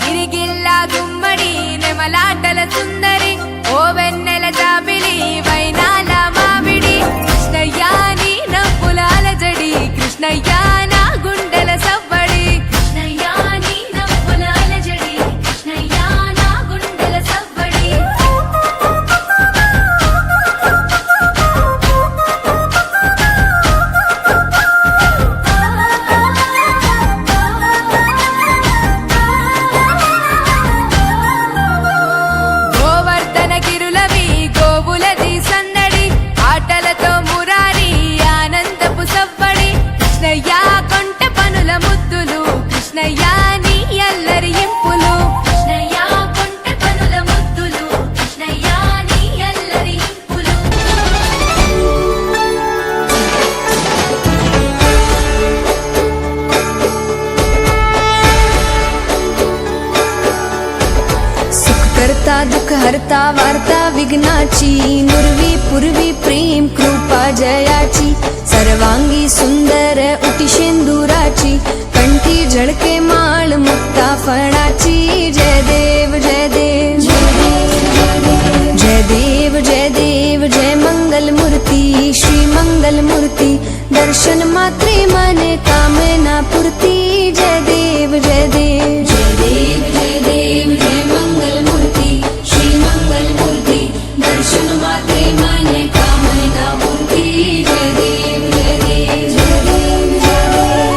గిరిగిల్లా గుమ్మడి నెమలాటల సుందరి ఓ వెన్నెల జాబిలి వైనాల మామిడి కృష్ణయ్య నీ నవ్వులాల జడి కృష్ణయ్య నా గుండెల సవ్వడి కృష్ణయ్య నీ నవ్వులాల జడి కృష్ణయ్య నా గుండెల సవ్వడి గోవర్ధన గిరులవి గోవులది సందడి ఆటలతో మురారి ఆనందపు సవ్వడి కృష్ణయ్య కొంట పనుల ముద్దులు కృష్ణయ్య నీ అల్లరి ఇంపులు కృష్ణయ్య కొంట పనుల ముద్దులు కృష్ణయ్య నీ అల్లరి ఇంపులు सुख करता दुख हरता वार्ता विघ्नाची नुरवी पूर्वी प्रेम कृपा जयाची सर्वांगी सुंदर उटी शेंदुराची कंठी झळके माळ मुक्ता फळाची जय देव जय देव जय देव जय देव जय मंगल मूर्ती श्री मंगल मूर्ती दर्शन मात्रे मने कामना पूर्ती जय देव जय देव जय देव जय देव जय मंगल मूर्ती श्री मंगल मूर्ती दर्शन मात्रे मने कामना पूर्ती जय देव जय देव जय देव जय देव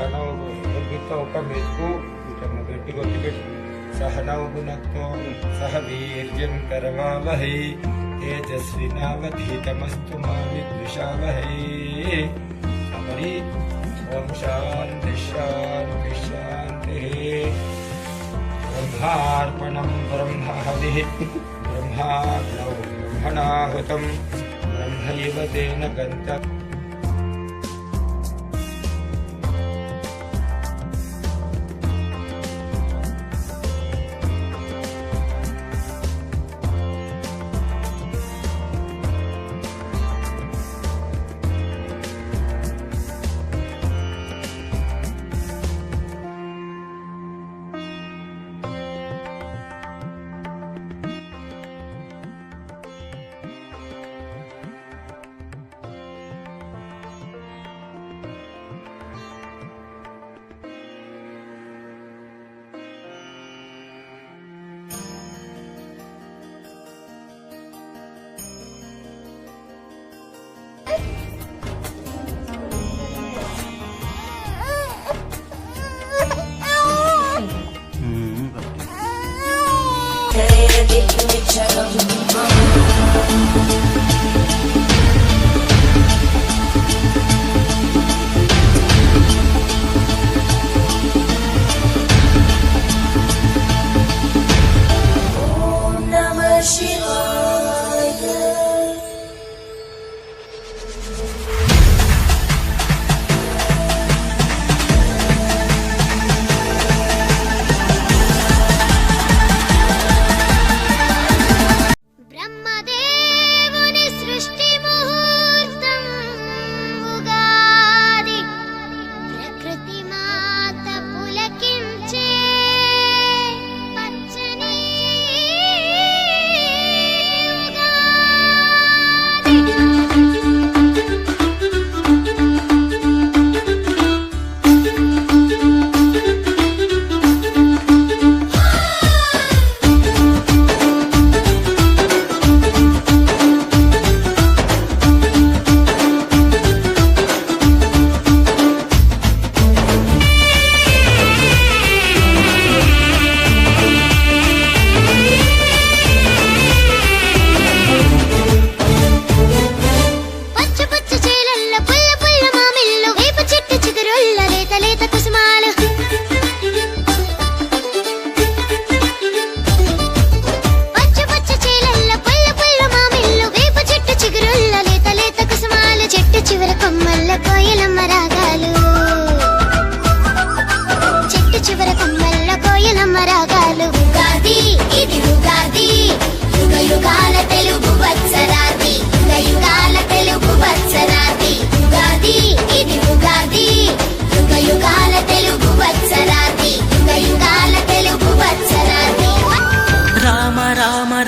సహనౌ ఒక మెతుకు ఇటమ్మ గట్టి కొద్దిపెట్టు सहनौ भुनक्तो सह वीर्यं करवावहै तेजस्विनावधीतमस्तु मा विद्विषावहै अमरी ओम शान्ति शान्ति शान्तिः ब्रह्मार्पणं ब्रह्महविः ब्रह्माग्नौ ब्रह्मणाहुतं ब्रह्मैव तेन गन्तव्यम्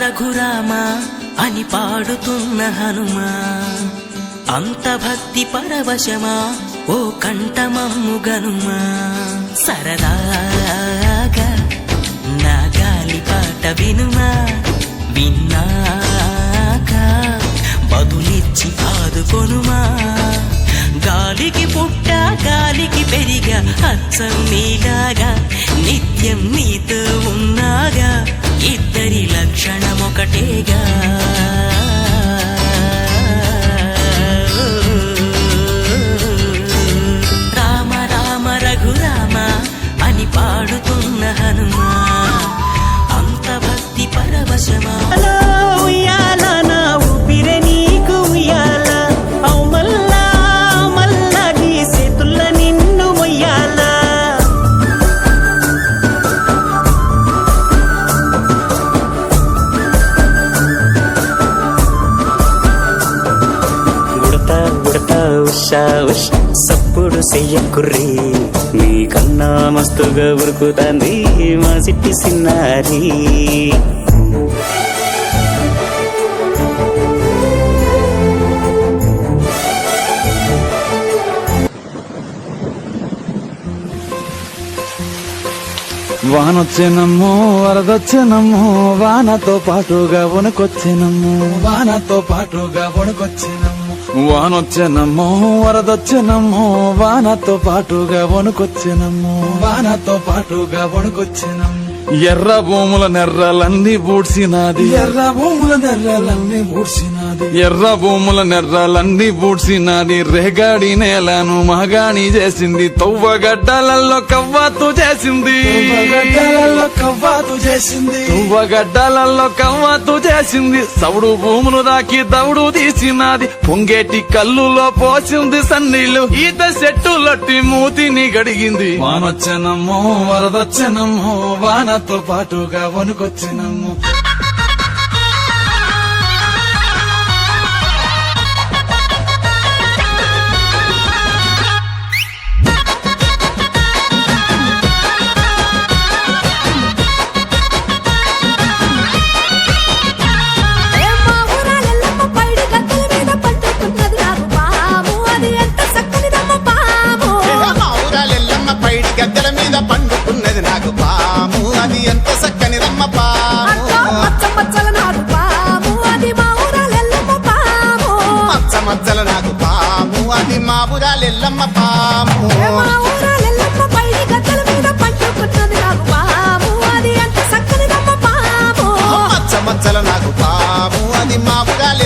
రఘురామ అని పాడుతున్న హనుమా అంత భక్తి పరవశమా ఓ కంఠమమ్ము గనుమా సరదాగా నా గాలి పాట వినుమా విన్నాక బదులిచ్చి ఆదుకొనుమా గాలికి పుట్ట గాలికి పెరిగా అచ్చం నీలాగా నిత్యం నీతో ఉన్నాగా ఇద్దరి లక్షణం ఒకటేగా రామ రామ రఘురామ అని పాడుతున్న హనుమా అంత భక్తి పరవశమా సప్పుడు చెయ్యకుర్రీ నీకన్నా మస్తుగా ఉరుకుతాంది మా సిట్టి సిన్నారి వానొచ్చేనమ్మో వరదొచ్చేనమ్మో వానతో పాటుగా వణుకొచ్చేనమ్మో వానతో పాటుగా వణుకొచ్చేనమ్మో వానొచ్చెనమ్మో వరదొచ్చెనమ్మో వానతో పాటుగా వణుకొచ్చెనమ్మో వానతో పాటుగా వణుకొచ్చెనమ్మో ఎర్ర భూముల నెర్రలన్నీ బూడ్సినాది ఎర్ర భూముల నెర్రలన్నీ బూడ్సినాది ఎర్ర భూముల నెర్రలన్నీ బూడ్సినాది రేగాడి నేలను మగాణి చేసింది తవ్వగడ్డలలో కవ్వాతు చేసింది గడ్డలలో కవ్వాతు చేసింది తువ్వగడ్డలలో కవ్వాతు చేసింది సౌడు భూములు దాకి దౌడు తీసినాది పొంగేటి కల్లులో పోసింది సన్నీళ్లు ఈత చెట్టులట్టి మూతిని గడిగింది వానొచ్చెనమ్మో వరదొచ్చెనమ్మో వానతో పాటుగా వణుకొచ్చెనమ్మో మా ఊరాలెల్లమ్మ పైడి గద్దెల మీద పట్టుకున్నది నాకు పాము అది ఎంత చక్కనిదమ్మ పాము మా ఊరాలెల్లమ్మ పైడి గద్దెల మీద పండుకున్నది నాకు పాము అది ఎంత చక్కని రమ్మ పాము మచ్చ మచ్చల నాకు పాము అది మా ఊరాలెల్లమ్మ పాము మచ్చ మచ్చల నాకు పాము అది మా ఊరాలెల్లమ్మ పాము మా ఊరాలెల్లమ్మ పైడి గద్దెల మీద పట్టుకున్నది నాకు పాము అది ఎంత చక్కనిదమ్మ పాము మచ్చ మచ్చల నాకు పాము అది మా ఊరాలెల్లమ్మ